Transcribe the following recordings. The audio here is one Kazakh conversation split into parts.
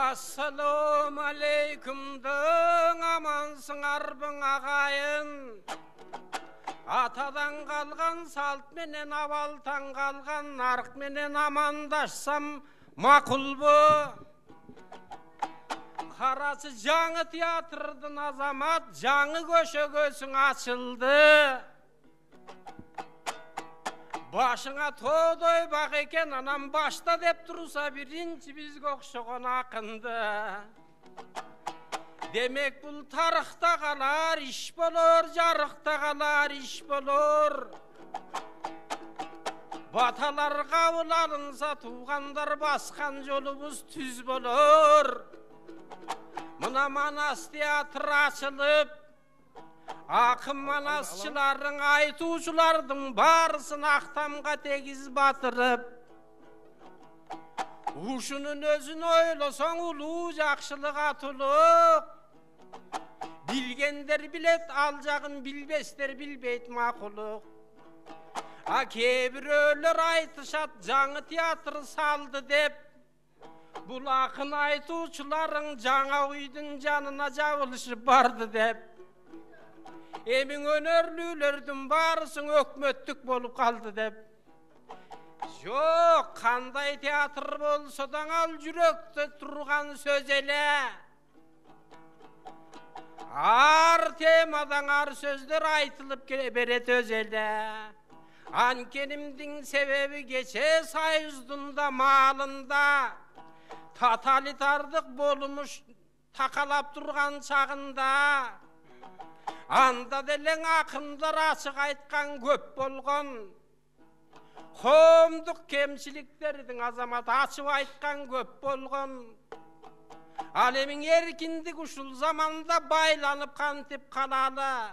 Assalamu aleykum dıng amansın arbın ağayın. Atadan kalgan salt menen avaltan kalgan nark menen amandaşsam makul bu. Karası жаңы tiyatrırdın azamat, жаңы köşögösün açıldı. Başına todoy bak eken anam başta dep dursa birinci bizge okşoğun akındı. Demek bul tarıkta kalar iş bolor, jarıkta kalar iş bolor. Batalar kavul alınsa tuğandar baskan yolumuz tüz bolor. Mına Manas tiyatr açılıp, akım manasçıların, aytuçulardın barısın aktamga tegiz batırıp. Uşunun özün oylasan ulu jakşılık atılık. Bilgenler bilet alacağın bilbesler bilbeyt makuluk. Kebir öller aytışat жаңы tiyatr saldı dep. Bul akın aytuçuların жаңа uydun canına javılışıp bardı dep. Emin önörlülerдің barısın ökmöttük bolup kaldı dep. Yok, kanday teatr bolsadan al yürekte turgan söz ele. Ar temadan ar sözler aytılıp beret öz ele. Ankenimdin sebebi geçe sayızdında malında. Totalitardık bolmuş takalap durgan çağında. Anda delen akımlar açık aytkan köp bolgon. Komduk kemçiliklerдің azamat açıp aytkan köp bolgon. Alemin erkindik uşul zamanda baylanıp kantip kalalı.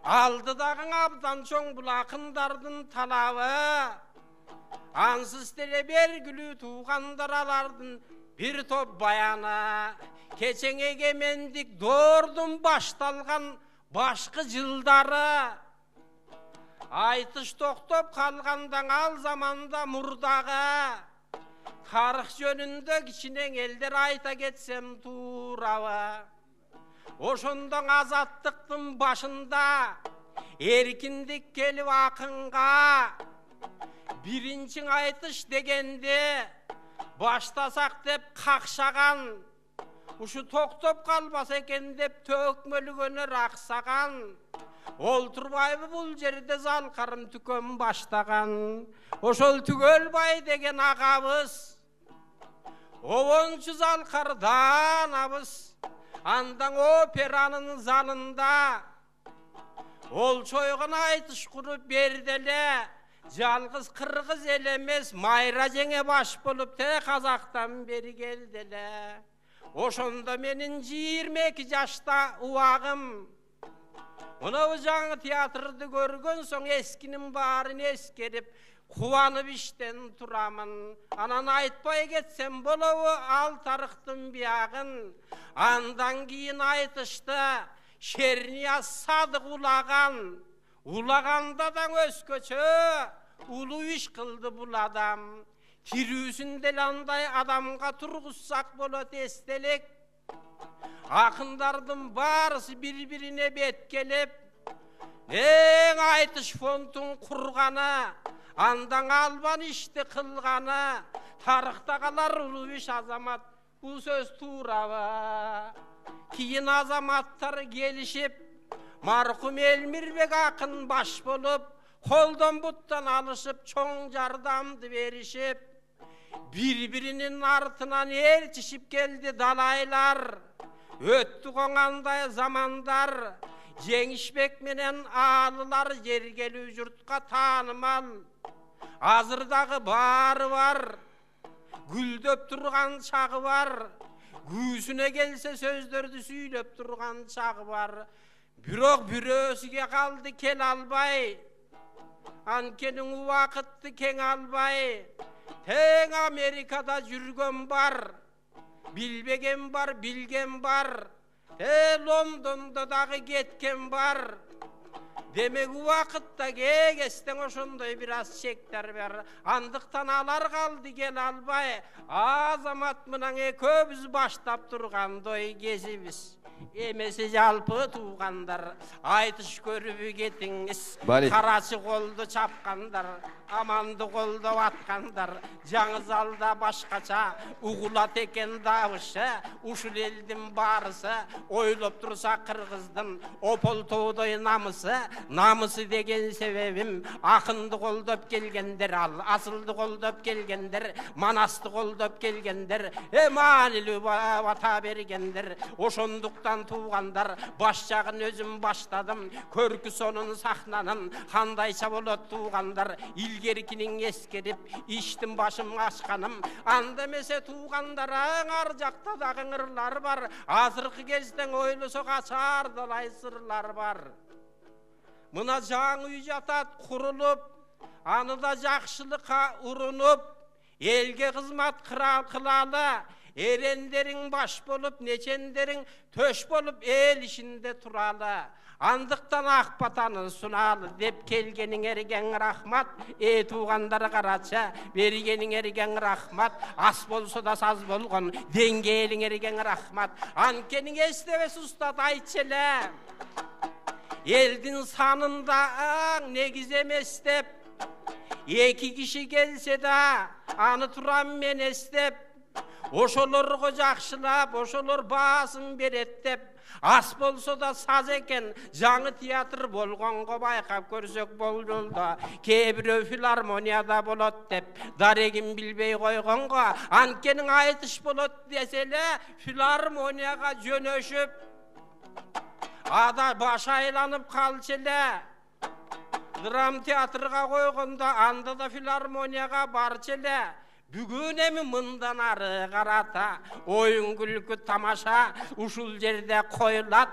Aldıdağın abdan çoğun bul akındardın talavı. Ansız tele bergülü tuğandaralardın bir top bayana. Keçen egemendik doğurdun baştalgan başkı jılları. Aytış toktop kalgandan al zamanda murdağı. Tarık jönünde kiçinen elder ayta getsem tuğravı. Oşondan azattıktın başında erkindik kelip akınga. Birinçin aytış degende baştasak dep kakşagan. Uşu toktop kalbas eken dep tökmölügönü raksagan. Olturbayбы bul jerde zalkarım tüköm baştagan. Oşol Tügölbay degen agabız. Ovonçu zalkardan abız. Andan operanın zalında. Ol çoyğun aytış kurup berdele. Жалғыз қырғыз елемес майра жеңе баш болып те Қазақтан бері келділі. Ошонда менің 22 жашта уағым. Мынау жаңы театрды көрген соң ескінің барын ескеріп, қуанып іштен тұрамын. Анан айтпай кетсем болауы ал тарықтың биағын. Андан кейін айтышты, Шернияз Садық улаған. Ulaganda da özköçö, ulu iş kıldı bul adam. Tirüsünde landay adamga turguzsak bolot estelek. Akındardın barısı birbirine betkelep. En aytış fontun kurgana, andan alban işte kılgana. Tarıkta kalar ulu iş azamat, bu söz tuğrava. Kiyin azamattar gelişip, Marhum Elmirbek akın baş bolup, koldan buttan alışıp, çoğun jardamdı verişip, birbirinin artından erçişip geldi dalaylar, öttü koğanday zamandar, Jengişbek menen ağlılar yergeli jurtka tanımal, azırdağı barı var, güldöp durgan çağı var, güsüne gelse sözlerdi süylöp durgan çağı var. Bürok bürösüge kaldı kel albay. Ankenin vakıttı ken albay. Ten Amerika'da jürgön var. Bilbegen var, bilgen var. Te London'da dağı getken var. Demek uақытта кегестен ошондой бир аз чектер бар. Андыктан алар калды кел албай. Азамат менен экөөбүз баштап тургандой кезибиз. Эмесе жалпы туугандар, айтыш көрүп кетиңиз. Карачы колду чапкандар, аманды колдоп аткандар, жаңы залда башкача угулат экен дабышы. Ушул элдин баарысы ойлоп турса кыргыздын ополтоодой намысы деген себебим акынды колдоп келгендер, ал асылды колдоп келгендер, манасты колдоп келгендер, маанилүү бата бергендер. Ошондуктан туугандар, баш жагын өзүм баштадым, көркү сонун сахнанын кандайча болот туугандар. Илгеркинин эскерип иштин башым ачканым, анда эмесе туугандар ар жакта дагы ыңырлар бар. Азыркы кезден ойлосок ачар далай сырлар бар. Мына жаңы үй жатат курулуп, аны да жакшылыкка урунуп, элге кызмат кылалы. Эрендерин баш болуп, нечендерин төш болуп, эл ишинде туралы. Андыктан ак батаны суналы деп келгениңерге рахмат. Туугандар карачы, бергениңерге рахмат. Ас болсо да саз болгон деңгээлиңерге рахмат. Анткени эстебес устат айтчы эле. Элдин санында негиз эмес деп, эки киши келсе да аны турам мен эстеп, ошолорго жакшылап, ошолор баасын берет деп. Ас болсо да саз экен, жаңы театр болгонго байкап көрсөк болжолдо. Кээ бирөө филармонияда болот деп дарегин билбей койгонго, анткени айтыш болот десе эле филармонияга жөнөшүп ада баш айланып калчу эле. Драм театрга койгондо анда да филармонияга барчу эле. Бүгүн эми мындан ары карата оюн күлкү тамаша ушул жерде коюлат.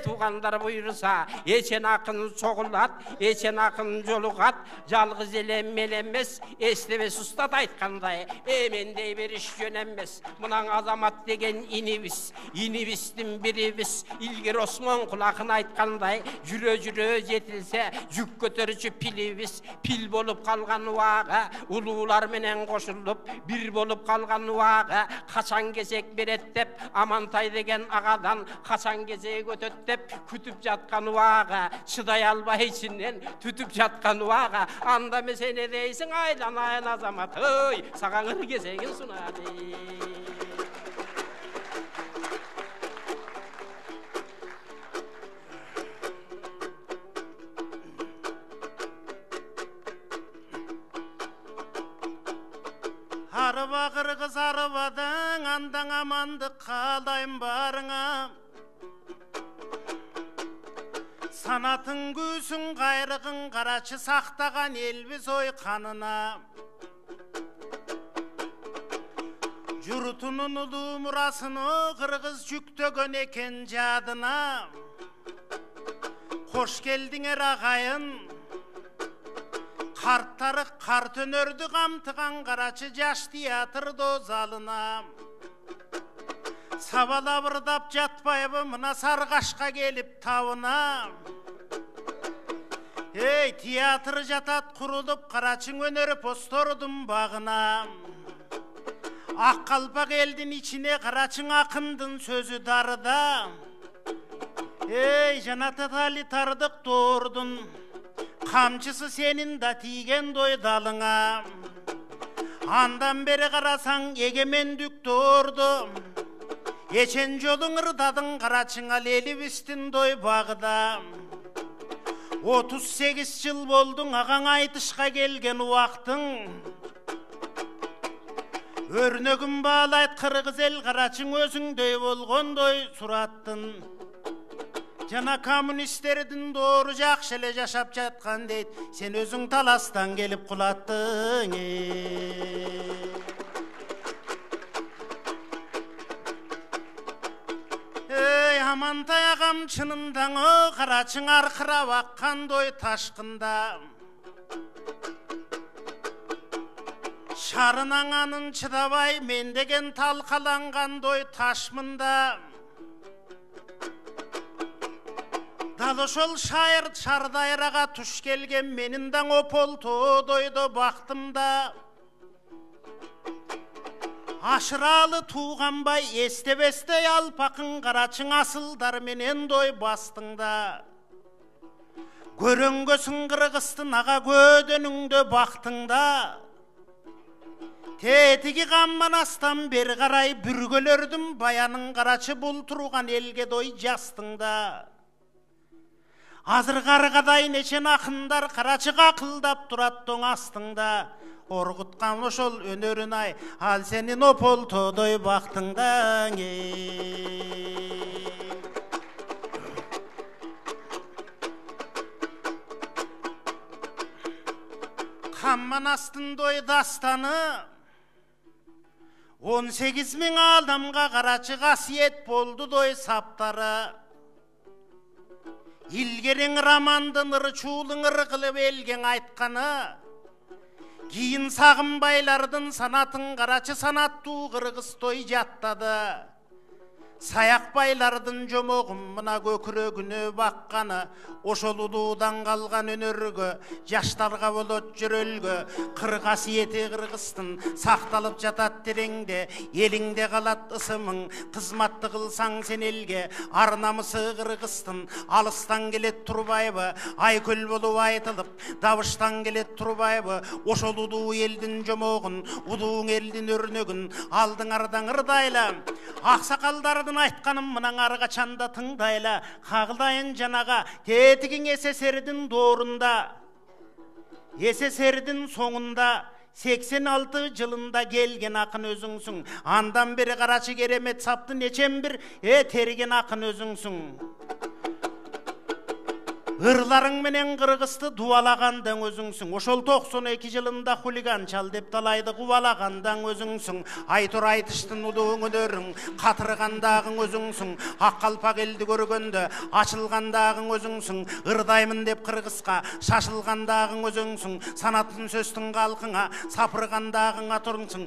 Туугандар буйруса эчен акын чогулат, эчен акын жолугат. Жалгыз эле мел эмес, эстебес устат айткандай, эмендей бериш жөн эмес. Мына Азамат деген инибиздин бирибиз. Илгер Осмон кулакын айткандай, жүрө жетилсе жүк көтөрүчү пилибиз. Пил болуп калган убагы улуулар менен кошулуп бир болуп калган убагы качан кезек берет деп, Амантай деген агадан качан кезек өтөт деп күтүп жаткан убагы, чыдай албай ичинен түтүп жаткан убагы. Анда эмесе не дейсиң айланайын Азамат, ой, сага ыр кезегин сунады. Арба кыргыз арбадан андан амандык каалайм барыңа. Санатын күүсүн кайрыгын карачы сактаган элбиз ой канына. Журтунун улуу мурасыны кыргыз жүктөгөн экен жадына. Кош келдиңер агайын. Карттары карт өнөрдү камтыган карачы жаш театрдо залына. Сабала бырдап жатпайбы мына Саргашка келип табына. Театр жатат курулуп карачың өнөрү постордун багына. Ак калпак элдин ичине карачың акындын сөзү дарыда. Жанатат али тардык тоордун камчысы сенин да тийген дой далыңа. Андан бери карасаң эгемендик тоорду. Эчен жолуң ырдадың карачыңа элибиздин дой багыда. 38 жыл болдуң агаң айтышка келген убактың. Өрнөгүн баалайт кыргыз эл карачың өзүңдөй болгондой сураттын. Жана коммунисттердин доору жакшы эле жашап жаткан дейт, сен өзүң таластан келип кулаттың. Амантай агам чынындаңы карачың аркырап аккандой ташкында. Шарынан анын чыдабай мен деген талкалангандой ташмында. Ал ошол шайыр шардайраға туш келген менин даң опол тоодойдо бактымда. Ашыралы туғанбай эстебестей алпакын карачың асылдар менен дой бастыңда. Көрөнгөсүн Кыргызстын ага көдөнүңдө бактыңда. Тетиги камман астан бери карай бүргөлөрдүн баянын карачы бул турган элге дой жастыңда. Азыр каргадай нечен акындар карачыга акылдап турат тоң астыңда. Оргуткан ошол өнөрүн ай, ал сенин опол тоодой бактыңда. Камман астын дой дастаны 18.000 адамга карачы касиет болду дой саптары. Илгерең романдын ырчуулуң ыркылып элген айтканы. Кийин сагынбайлардын санатын карачы санаттуу кыргыз той жаттады. Саякбайлардын жомогун мына көкүрөгүнө бакканы. Ошол улуудан калган өнөргө, жаштарга болот жөрөлгө. Кыр касиети Кыргыздын сакталып жатат тереңде. Элиңде калат ысымың, кызматты кылсаң сен элге. Ар намысы Кыргыздын алыстан келет турбайбы? Айкөл болуп айтылып, дабыштан келет турбайбы? Ошол улуу элдин жомогун, улуу элдин өрнөгүн алдыңардан ырдайла. Аксакалдардын айтканын мына арга чанда тыңдайла. Кагылайын жанага тетигиң СССРдин доорунда. СССРдин соңунда 86 жылында келген акын өзүңсүң. Андан бери карачы керемет сапты нечен бир терген акын өзүңсүң. Ырларың менен Кыргызды дуалагандан өзүңсүң. Ошол 92 жылында хулиган чал деп талайды кубалагандан өзүңсүң. Айтор айтыштын улуу өнөрүң катыргандагың өзүңсүң. Ак калпак элди көргөндө ачылгандагың өзүңсүң. Ырдаймын деп Кыргызга шашылгандагың өзүңсүң. Санатын сөздүн калкыңа сапыргандагың атурсуң.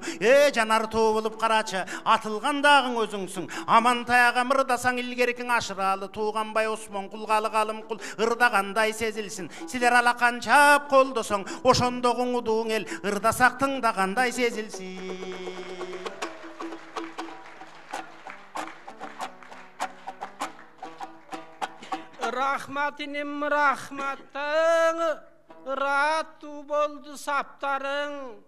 Жанар тоо болуп карачы атылгандагың өзүңсүң. Амантай ага мырдасаң илгеркиң Ашыралы Тууганбай Осмон кулгалы калымкул ырдагандай сезилсин. Силер алаканчап колдосоң, ошондогуң удууң эл ырдасак тыңдагандай сезилсин. Рахматиним рахматтың, ратту болду саптарың.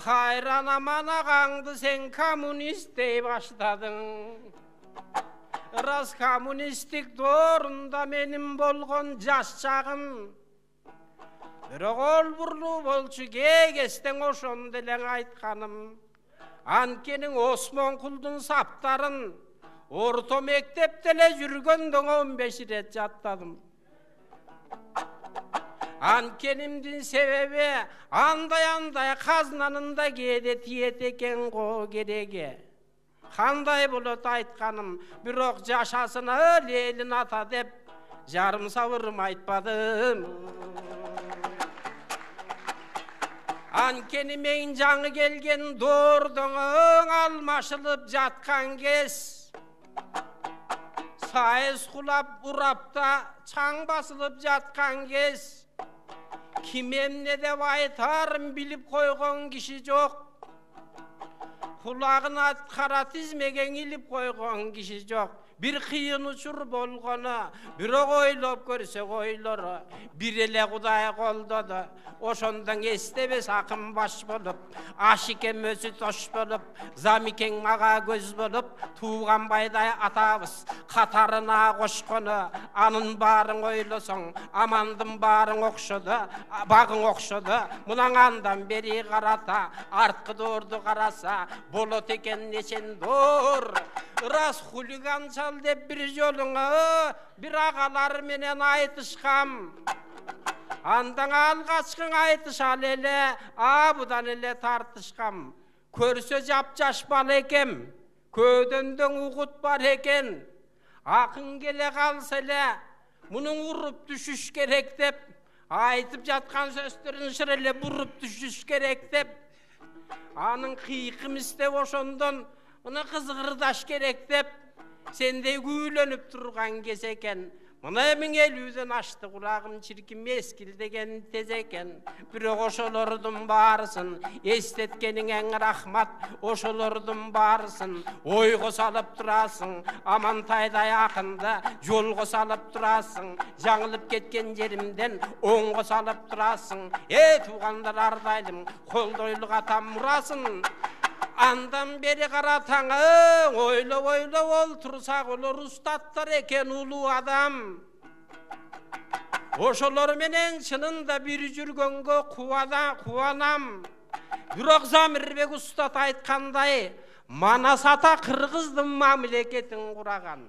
Хайран аман ағаңды сен коммунист дей баштадың. Рас коммунистик доорунда менин болгон жаш чагым. Бирок ол бурлуу болчу кегестен ошондо эле айтканым. Анткени Осмонкулдун саптарын орто мектепте эле жүргөндө 15 рет жаттадым. Анткенимдин себеби андай казнанын да кээде тиет экен го кереге. Кандай болот айтканым, бирок жашасын элин ата деп жарым сабырым айтпадым. Анткени мен жаңы келген доордоң алмашылып жаткан кез, сайыз кулап урапта чаң басылып жаткан кез, ким эмне деп айтарын билип койгон киши жок. Кулагына кара тизмеген илип койгон киши жок. Bir кыйын учур болгону, бирок ойлоп көрсөк ойлору бир эле Кудай колдоду. Ошондон эстебес акым баш болуп, Ашикем өзү тош болуп, Замикең мага көз болуп, Тууганбайдай атабыз катарына кошкону. Анын баарын ойлосоң, амандын баарын окшоду, багың окшоду. Мунан андан бери карата, арткы доорду караса, болот экен нечен доор. Рас хулиган чал деп бир жолуңа бир агалар менен айтышкам. Андан алгачкы айтышал эле, абудан эле тартышкам. Көрсө жапжаш бала экем, көдөндөн угут бар экен. Акын келе калса эле, мунун уруп түшүш керек деп, айтып жаткан сөздөрүн шыр эле буруп түшүш керек деп. Анын кыйкым истеп ошондон мына кызгырдаш керек деп, Sendey güйлönüp turgan kez eken. Mına 1050'den açtı kulağım çirkin meskil degen tez eken. Bирок oşolordun barısın, estetkenin en rahmat, oşolordun barısın. Oygo salıp durasın, Amantayda yakında yolgo salıp durasın. Жаңылып ketken jerimden oңgo salıp durasın. Tuğanlar ardaydım, koldoyluk atam murasın. Andan beri qaratağı oylop oltursak olur ustatlar eken ulu adam. Oşolor menen çınında bir жүрgөнгө kuvanam. Бирок Zamirbek ustat aytkanday, Manas ata Kırgızdın mamleketin kuragan.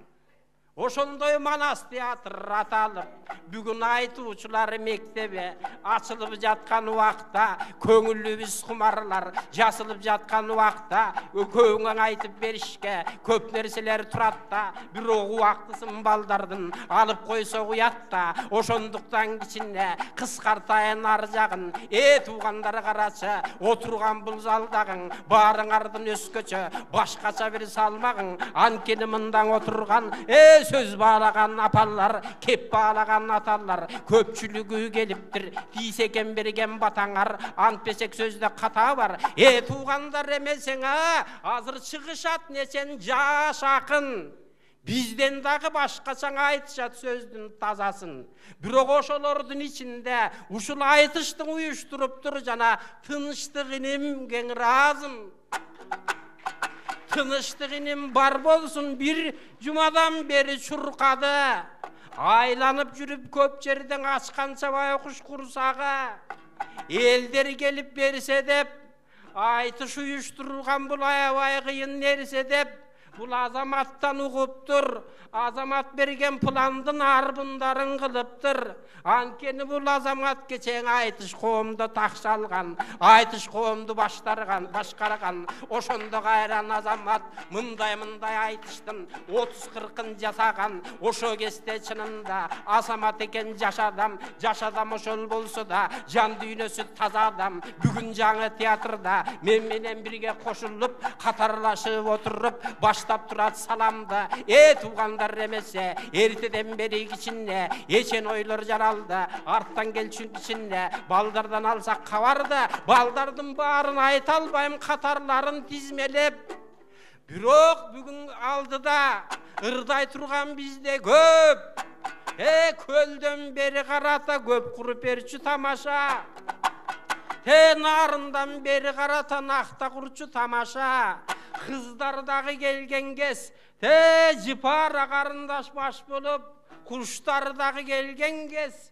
Oşondoy Manas teatr atalып, бүгүн айтуучулар мектеби açılıp жаткан убакта, көңүлүбүз кумарлар жасылып жаткан убакта, көңүң айтып беришке көп нерселер турат да, бирок убактысын балдардын алып койсо уят да. Ошондуктан кичине кыскартайын ар жагын, туугандар карачы, отурган бул залдагың, баарыңардын өскөчө башкача бир салмагың, анткени мындан отурган söz bağlagan apallar, kep bağlagan atallar, köpçülügü geliptir, diyseken bergen bataŋar, antpesek sözde kata var. Tuğandar emesen hazır çıkışat nesen jaş akın. Bizden dağı başkaçan aytışat sözdün tazasın. Bирок oşolordun içinde uşul aytıştın uyuşturuptur jana tınıştığıным kеңirazım. Tınıştığıным bar bolsun, bir cumadan beri çurkadı. Aylanıp жүрüp köp жерden açkança baykuş kursağı. Elder gelip berse dep, aytış uyuşturulgan bul ayabay kıyın nerse dep, bul azamattan uğuptur. Azamat bergen plandın arbundarın kılıptır. Ankeni bul azamat geçen aytış koğumda takşalgan, aytış koğumdu başkargan. Oşonda gayran azamat, mınday aytıştın, 30-40'ın jasagan. Oşo keste çınında azamat eken jaş adam oşol bolsa da, jan düynösü taza adam. Бүгүn жаңы teatrda men menen birge koşulup, katarlaşıp oturup, baştap turat salamda. Tuğandar emese, erteden beri kişinne, eçen oylar jaraldı, arttan gelçün kişinne, baldardan alsak kavardı, baldardın barın ayta albayım katarların dizmelep. Bирок бүгүn aldıda, ırday turgan bizde köp. Kölden beri karata köp kurup erçü tamaşa. Narından beri karata nakta kurçu tamaşa. Kızlardağı gelgen kez, jipara karındaş baş bolup, kuşlardağı gelgen kez,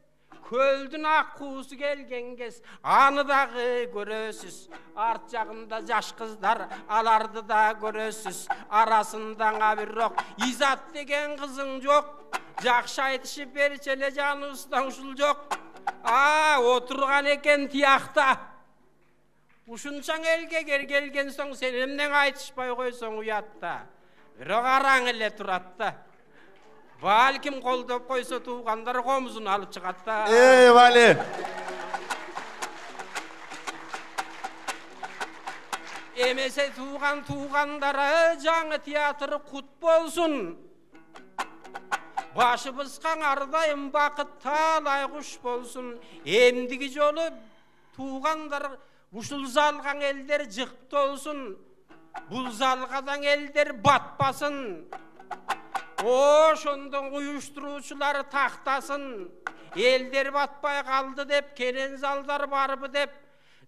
köldün akkusu gelgen kez, anıdağı görösüz. Art jagında jaş kızlar, alardı da görösüz. Arasından abirrok, izat degen kızın jok, jakşı aytışıp berçele janı ustan uşul jok. Oturgan eken tiyakta. Ушунчаң элге келген соң сен эмнең айтышпай койсоң уятта. Бирок араң эле турат да. Балким колдоп койсо туугандар комузун алып чыгат да. Вали. Эмесе туугандары жаңы театр кут болсун. Башыбызга ардайым бакыт талай куш болсун. Эмдиги жолу туугандар ушул залган элдер жыкты болсун. Бул залгадан элдер батпасын. Ошондон уюштуруучулар тактасын. Элдер батпай калды деп, кенен залдар барбы деп,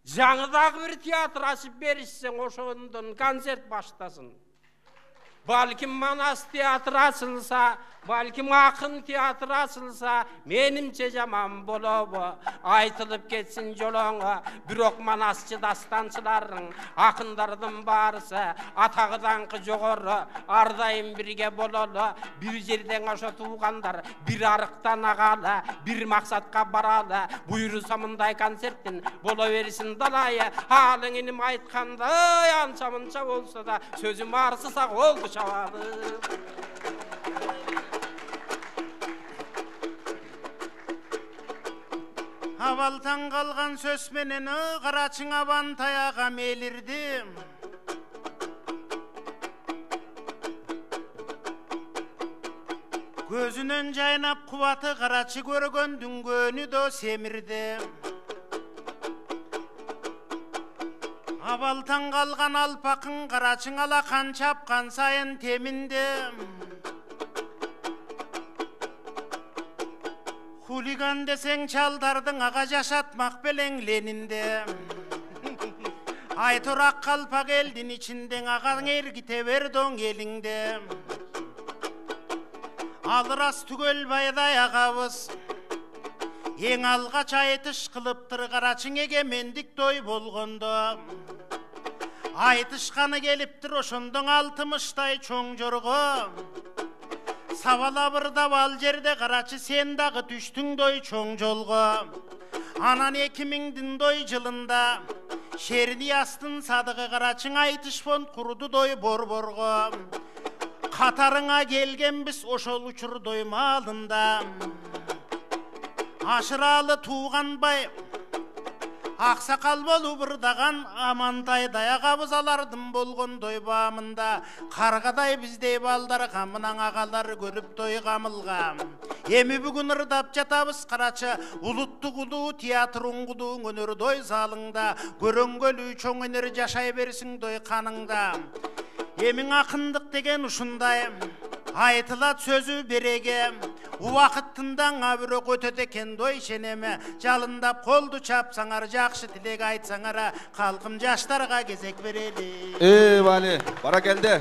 жаңыдагы бир театр ачып беришсең, ошондон концерт баштасын. Balkim Manas teatr açılsa, balkim Akın teatr açılsa, menimçe jaman bolobu. Aytılıp ketsin joloňa, bирок Manasçı dastançıların, akındardın barısı, atağıdankı jogorı, ardayım birge bololu, bir жерden aşa tuğandar, bir arıktan agalı, bir maksatka baralı, buyursa mınday konsertin, bola verisin dalayı, halın inim aytkanda, ança mınça olsa da, sözüm arsısak oldu çavalı. Havaltan kalgan söz menen Karaçın Amantay'a melirdim. Көзүнөн жайнап кубаты карачы көргөн дүнгөнү до семирди. Абалтан калган алпакын карачың алакан чапкан сайын теминди. Хулиган десең чалдардың ага жашатмак белең Ленинде. Айторак калпак элдин ичиндең агаң эргите бердоң элиңде. Алырас түгел байдай агабыз эң алгач айтыш кылыптыр карачың эгемендик той болгондо. Айтышканы келиптир ошондоң алтымыштай чоң жорго. Сабала бырдап ал жерде карачы сен дагы түштүң дой чоң жолго. Анан 2000 жылында Шерни астын садыгы карачың айтыш фонд курду дой борборго. Катарыңа келгенбиз ошол учурдой маалында. Ашыралы тууганбай аксакал болуп ырдаган Амантай даягабыз алардын болгондой баамында. Каргадай биздей балдар камынан агалар көрүп той камылга. Эми бүгүн ырдап жатабыз карачы улуттук улуу театр уңгудуң өнөр дой залыңда. Көрөнгөлүү чоң өнөр жашай берсиң дой каныңда. Эмиң акындык деген ушундай айтылат сөзү береге. Убакыттыңда бирок өтөт экен дой ишенеме. Жалындап колду чапсаңар, жакшы тилек айтсаңар, калкым жаштарга кезек берели. Вали, бара келди.